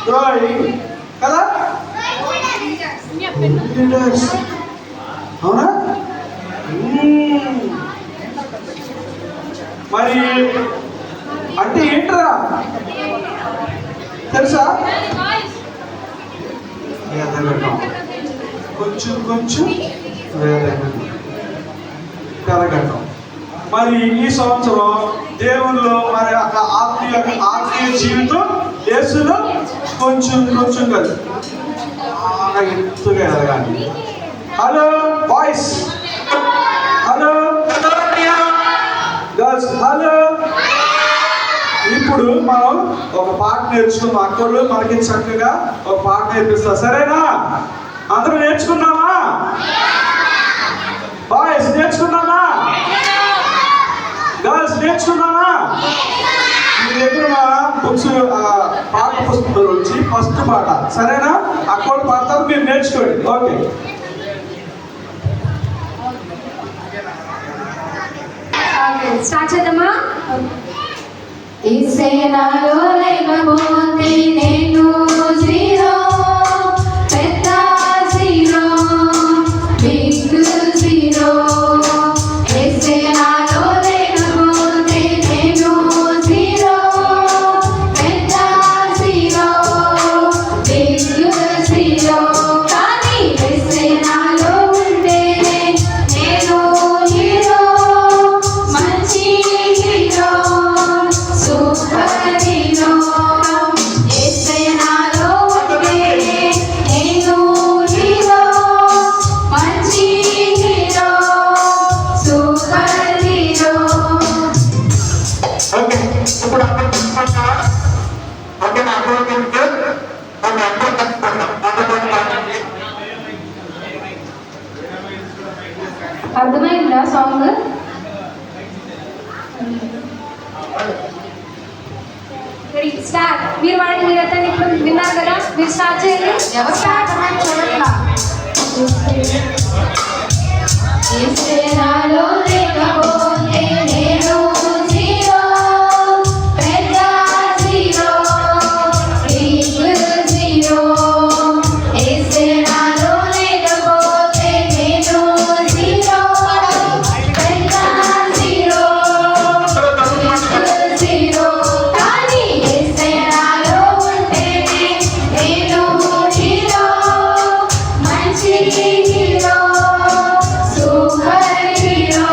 Drawing కదా, అవునా? మరి అంటే ఏంట్రా తెలుసా? వేదగటం, కొంచెం కొంచెం వేదగటం, కరగటం. మరి ఈ సంవత్సరం దేవుల్లో మరి ఆత్మీయ జీవితం యేసులో కొంచెం కొంచెం కదా బాగా ఎత్తుగా ఎదగాలి. Hello boys, hello girls, hello. ఇప్పుడు మనం ఒక పాట నేర్చుకున్నాం. అక్కలు మనకి చక్కగా ఒక పాట నేర్పిస్తారు, సరేనా? అందరూ నేర్చుకున్నామా? బాయ్స్ నేర్చుకున్నామా? గర్ల్స్ నేర్చుకున్నామా? మీ దగ్గర బుక్స్ పాట పుస్తకం నుంచి ఫస్ట్ పాట, సరేనా? అక్కడ పాడతారు, మీరు నేర్చుకోండి. ఓకే. స్టార్ట్ చేద్దామా? ఇసేనాలో లేకపోతే నేను జీరో, పెద్ద జీరో, బిగ్ జీరో. ఇసేనాలో లేకపోతే నేను జీరో, పెద్ద జీరో, బిగ్ జీరో. కానీ ఇసేనాలో ఉంటే నేను హీరో, మంచి హీరో, సూపర్ హీరో. యేసయ్యనాలో ఉంటే నేను హీరో, మంచి హీరో, సూపర్ హీరో. ఓకే, ఇప్పుడు ఓకే నాకు అర్థమైందా సాంగ్? స్టార్ట్. మీరు వాడిని మీరు అతన్ని ఇప్పుడు విన్నారు కదా, మీరు స్టార్ట్ చేయండి. ఎవరు స్టార్ట్ చూడట్లా? ఇసేనాలో లేకపోతే నేను జీరో, పెద్ద జీరో, బిగ్ జీరో. ఇసేనాలో లేకపోతే నేను జీరో, పెద్ద జీరో, బిగ్ జీరో. కానీ ఇసేనాలో ఉంటే నేను హీరో, మంచి హీరో, సూపర్ హీరో.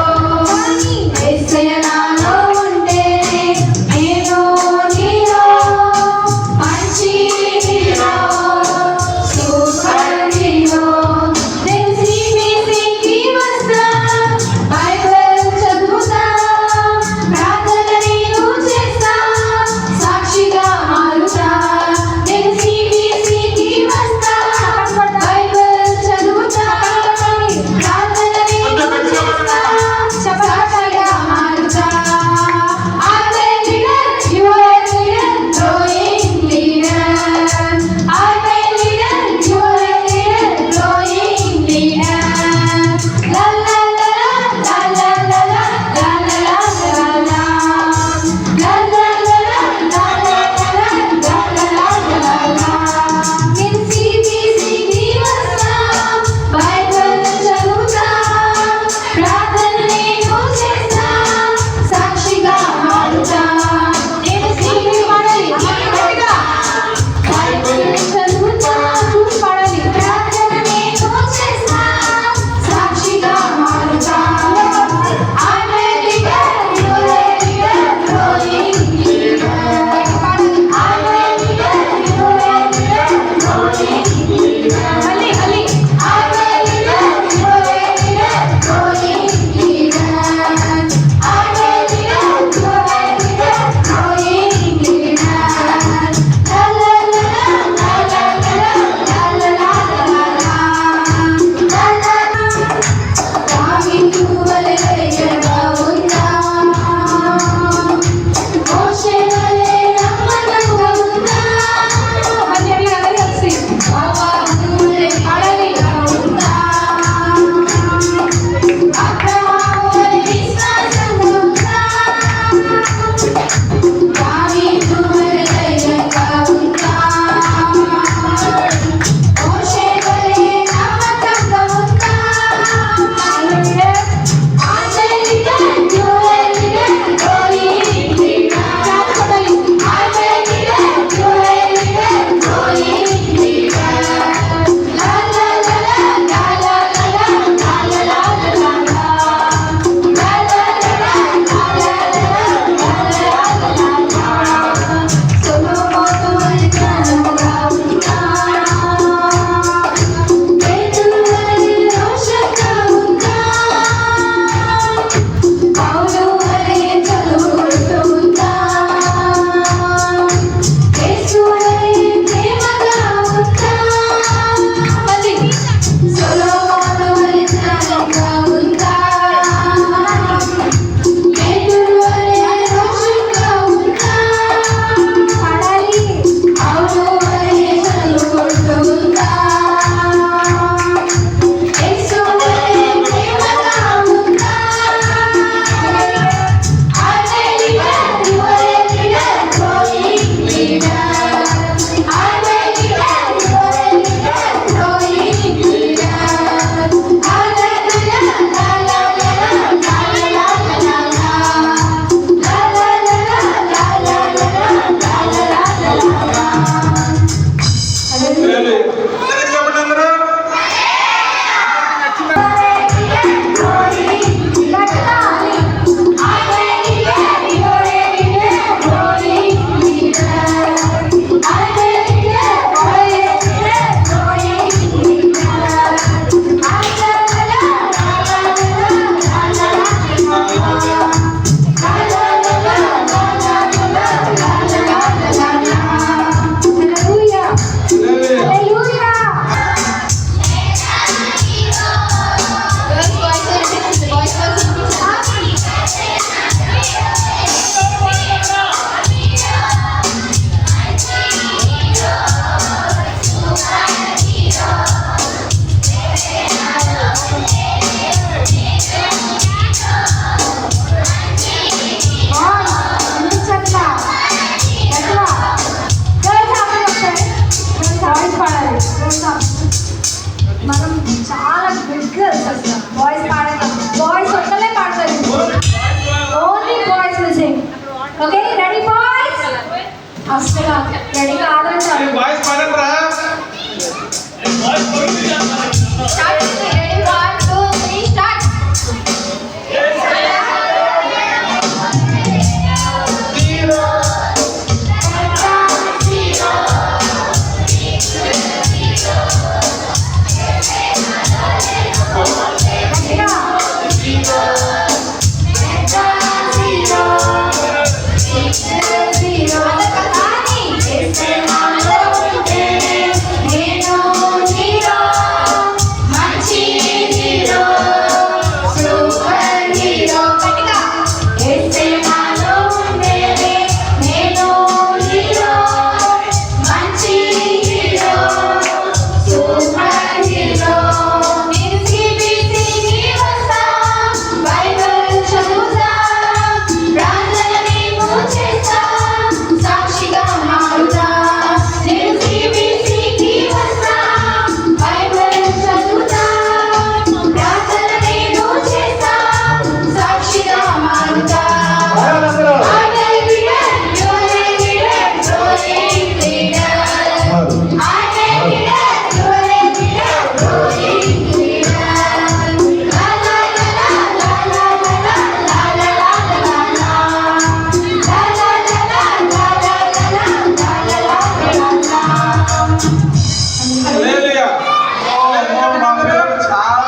అసలు రెడీ కాదంటారు వాయిస్ పాడండిరా. Start ready 1 2 3 start hallelujah. మా పిల్లలు చాలా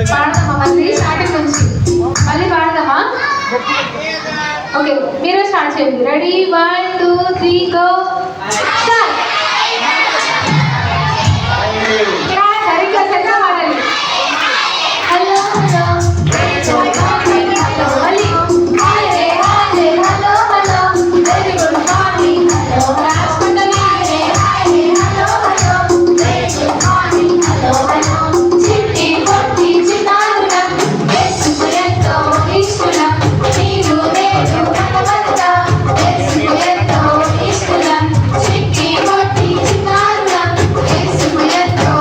పాడదామా మళ్ళీ స్టార్టింగ్ నుంచి మళ్ళీ పాడదామా ఓకే మీరు స్టార్ట్ చేయండి రెడీ 1 2 3 గో స్టార్ట్ సరిగ్గా సరిగ్గా పాడాలి హలో హలో మళ్ళీ hi hi hello hello very good morning hello రాసుకుంటాను hi hello hello very good morning hello hello చిట్టి పొట్టి చిన్నారులం యేసుకు ఎంతో ఇష్టం మీరు నేను మనమంతా యేసుకు ఎంతో ఇష్టం చిట్టి పొట్టి చిన్నారులం యేసుకు ఎంతో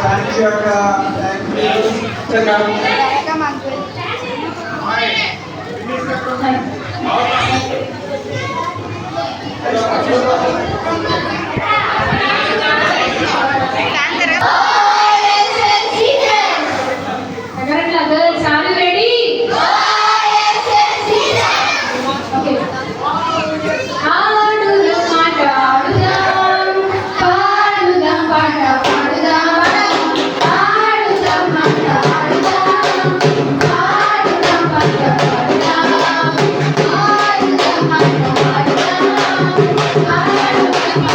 థ్యాంక్ యూ అక్క, thank you. Girls, are you ready? Okay. ఆడుదాం మాట ఆడుదాం, పాడుదాం పాట పాడుదాం. ఆడుదాం మాట ఆడుదాం, పాడుదాం పాట పాడుదాం. ఆడుదాం మాట ఆడుదాం, పాడుదాం పాట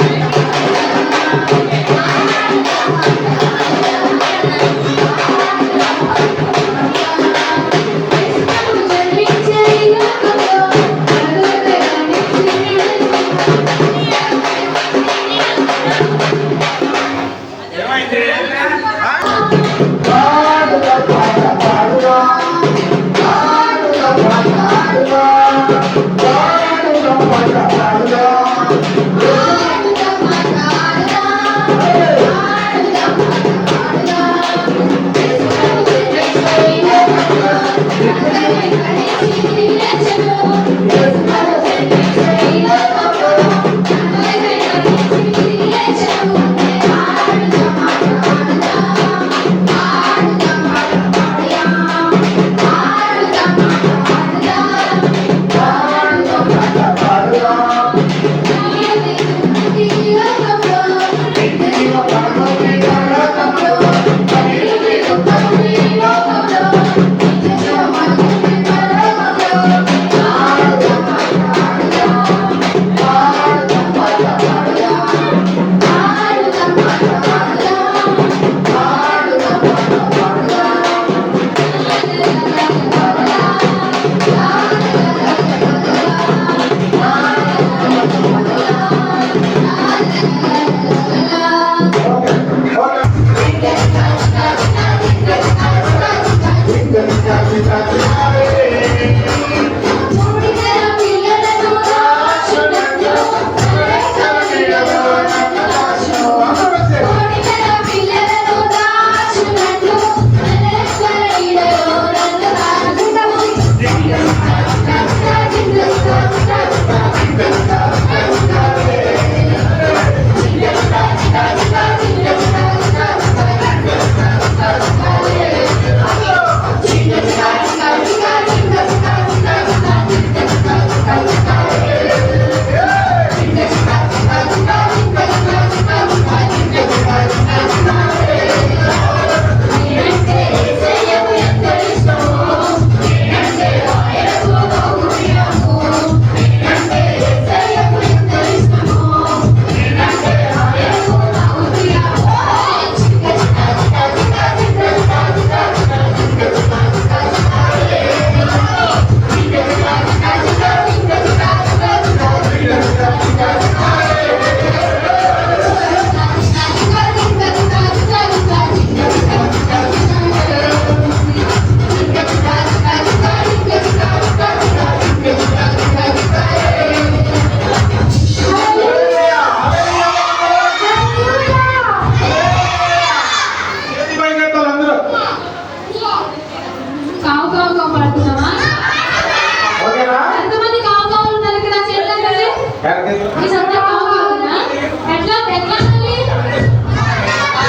ఎట్లా ఎట్లా అనాలి?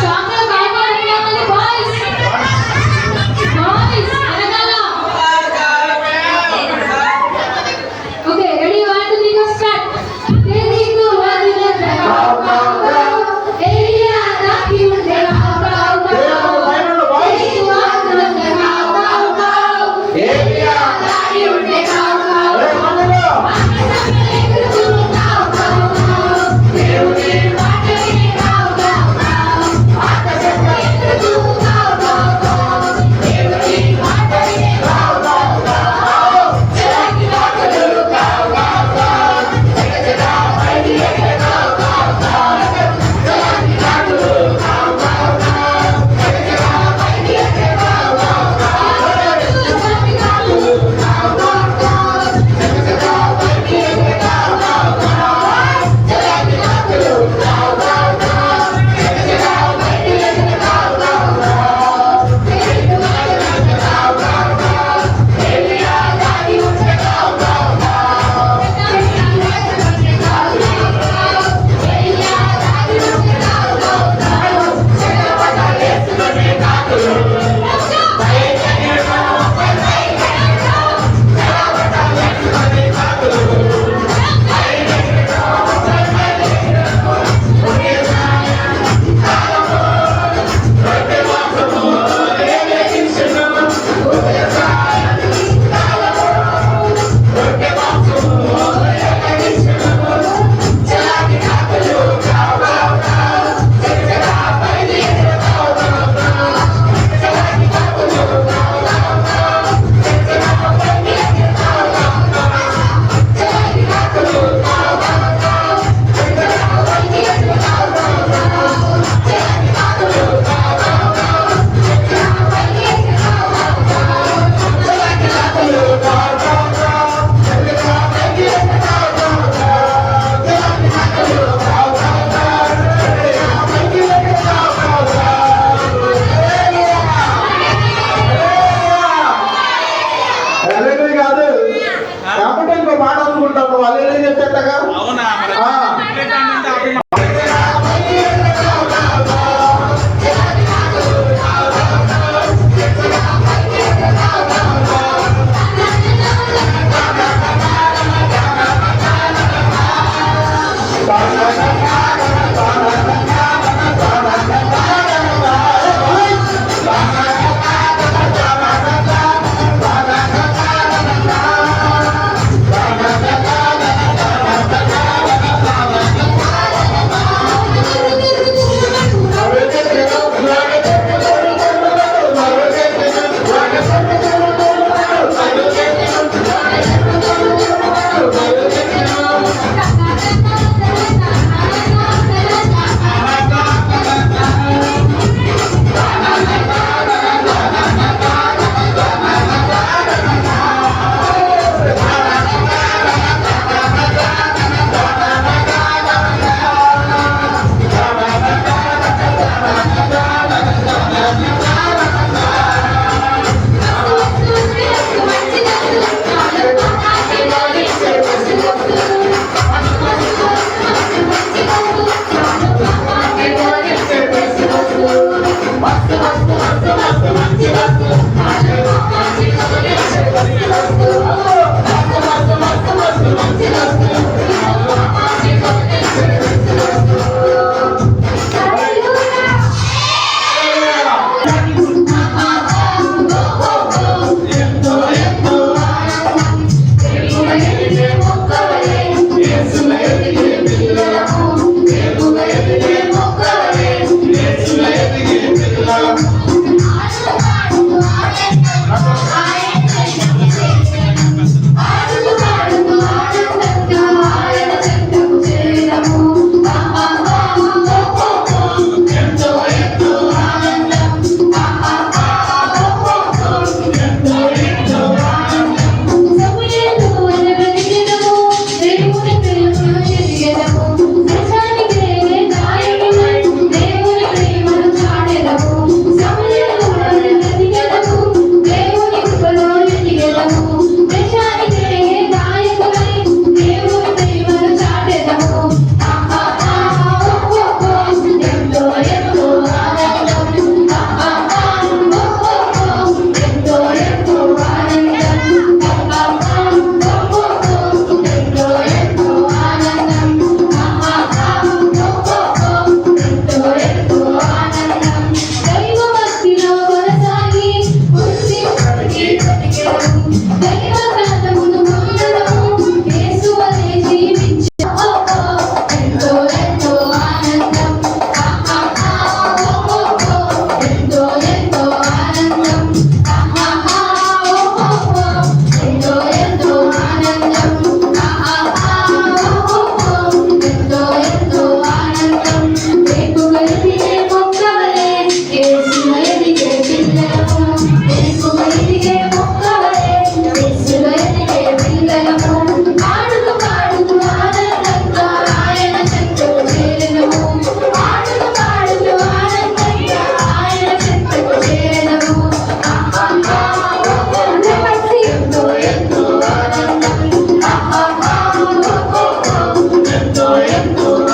సాంగ్ లో కావాలి ఎట్లా అనాలి? బాయ్స్ బాయ్స్ అనగాల. Okay ready 1 2 3 go start. తెలీదు వదిలేద కావ్ కావ్ కావ్ ఏరియా దాకి ఉండే కావ్ కావ్ కావ్ తెలీదు వదిలేద కావ్ కావ్ కావ్ ఏరియా దాకి ఉండే కావ్ కావ్ దేవుని మాటని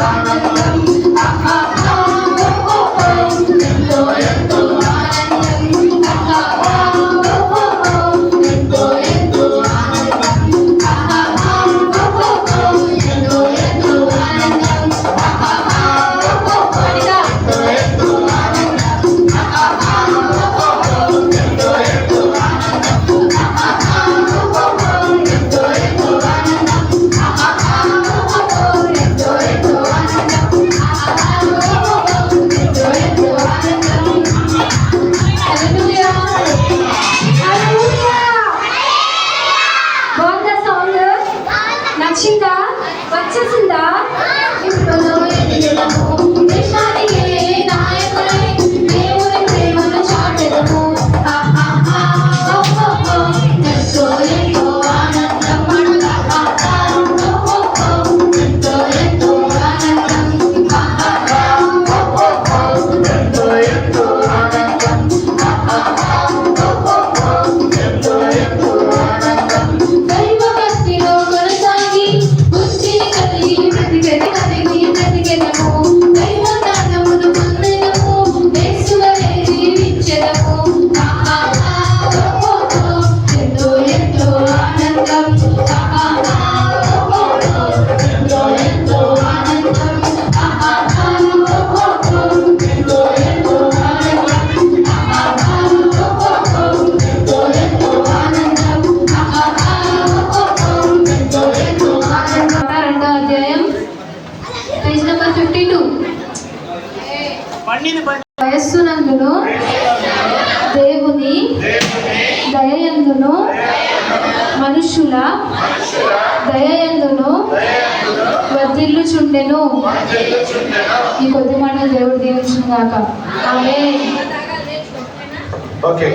ఆనందం ఆహా ఎంతో ఎంతో ఆనందం ఆహా ఎంతో ఎంతో ఆనందం ఆహా ఎంతో ఎంతో ఆనందం ఆహా ఎంతో ఎంతో ఆనందం ఆహా ఎంతో ఎంతో ఆనందం ఆహా ఎంతో ఎంతో ఆనందం ఆహా ఎంతో ఎంతో ఆనందం ఎంతో ఎంతో ఆనందం. హల్లెలూయా హల్లెలూయా. బాగుందా సాంగ్? నచ్చిందా? వచ్చేసిందా? ఇప్పుడు ఎదిగెదము దేశానికి నాయకులై దేవుని ప్రేమను చాటెదము ఆహా ఎంతో ఎంతో ఆనందం ఆహా ఎంతో ఎంతో ఆనందం ఆహా ఎంతో ఎంతో ఆనందం ఆహా ఎంతో ఎంతో ఆనందం. దైవ భక్తిలో కొనసాగి బుద్ధిని కలిగి బ్రతికెదము దైవ జ్ఞానమును పొందెదము యేసువలే జీవించెదము ఆహా ఎంతో ఎంతో ఆనందం ఆహా ఎంతో ఎంతో ఆనందం ఆహా ఎంతో ఎంతో ఆనందం ఆహా ఎంతో ఎంతో ఆనందం ఆహా ఎంతో ఎంతో ఆనందం. రెండో అధ్యాయం పేజ్ నెంబర్ 52. వయస్సునందును దేవుని దయయందును మనుషుల దయయందును వర్ధిల్లుచుండెను. ఈ కొద్ది మాటలు దేవుడు దీవించును గాక. ఆమేన్. ఓకే.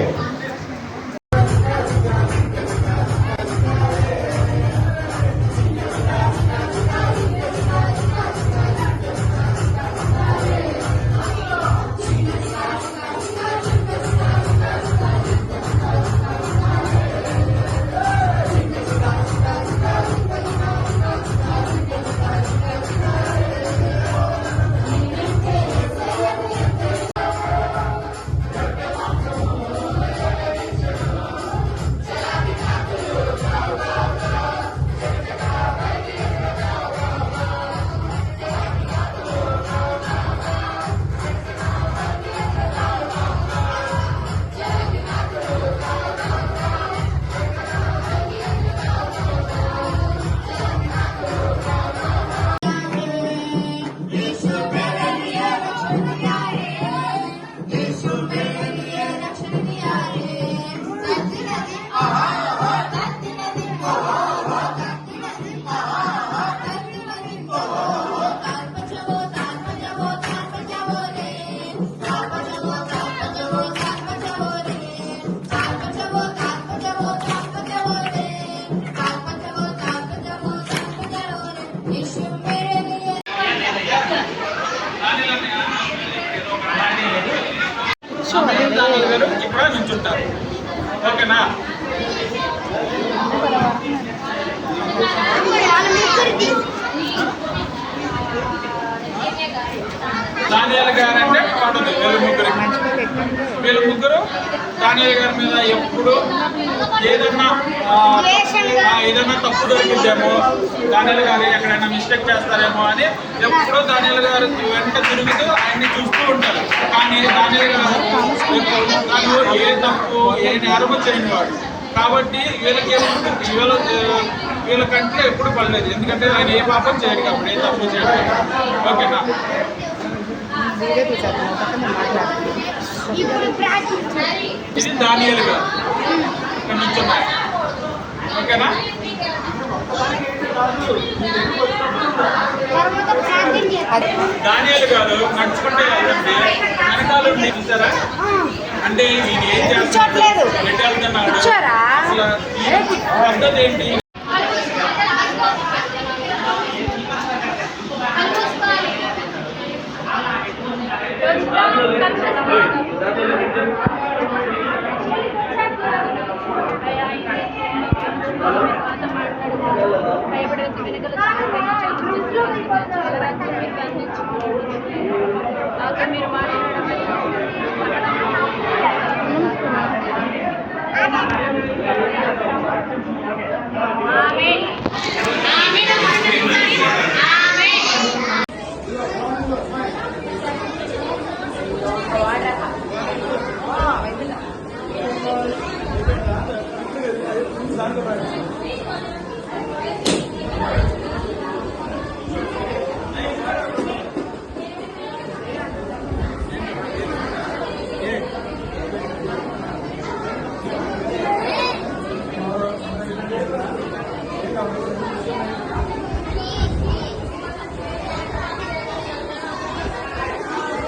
ఇక్కడ నిల్చుంటారు. ఓకేనా? దానియేలు గారు అంటే పడదు. వీళ్ళు ముగ్గురు దానియేలు గారి మీద ఎప్పుడు ఏదన్నా తప్పు దొరికిద్దేమో, దానియేలు గారు ఎక్కడైనా మిస్టేక్ చేస్తారేమో అని ఎప్పుడూ దానియేలు గారు వెంట తిరుగుతూ ఆయన్ని చూస్తూ ఉంటారు. కానీ దానియేలు గారు ఏ తప్పు ఏ నేరము చేయని వాడు కాబట్టి వీళ్ళకంటే ఎప్పుడు పడలేదు. ఎందుకంటే ఆయన ఏ పాపం చేయడు కాబట్టి, ఏ తప్పు చేయడు. ఓకేనా? ఇది దానియేలు గారు ఇక్కడ నుంచున్నారు. ఓకేనా? దానియేలు గారు నడుచుకుంటే వెళ్తుంటే వెనకాల చూసారా? అంటే ఈయన ఏం చేస్తున్నాడు, ఎటు వెళ్తున్నాడు, అసలు పద్ధతి ఏంటి?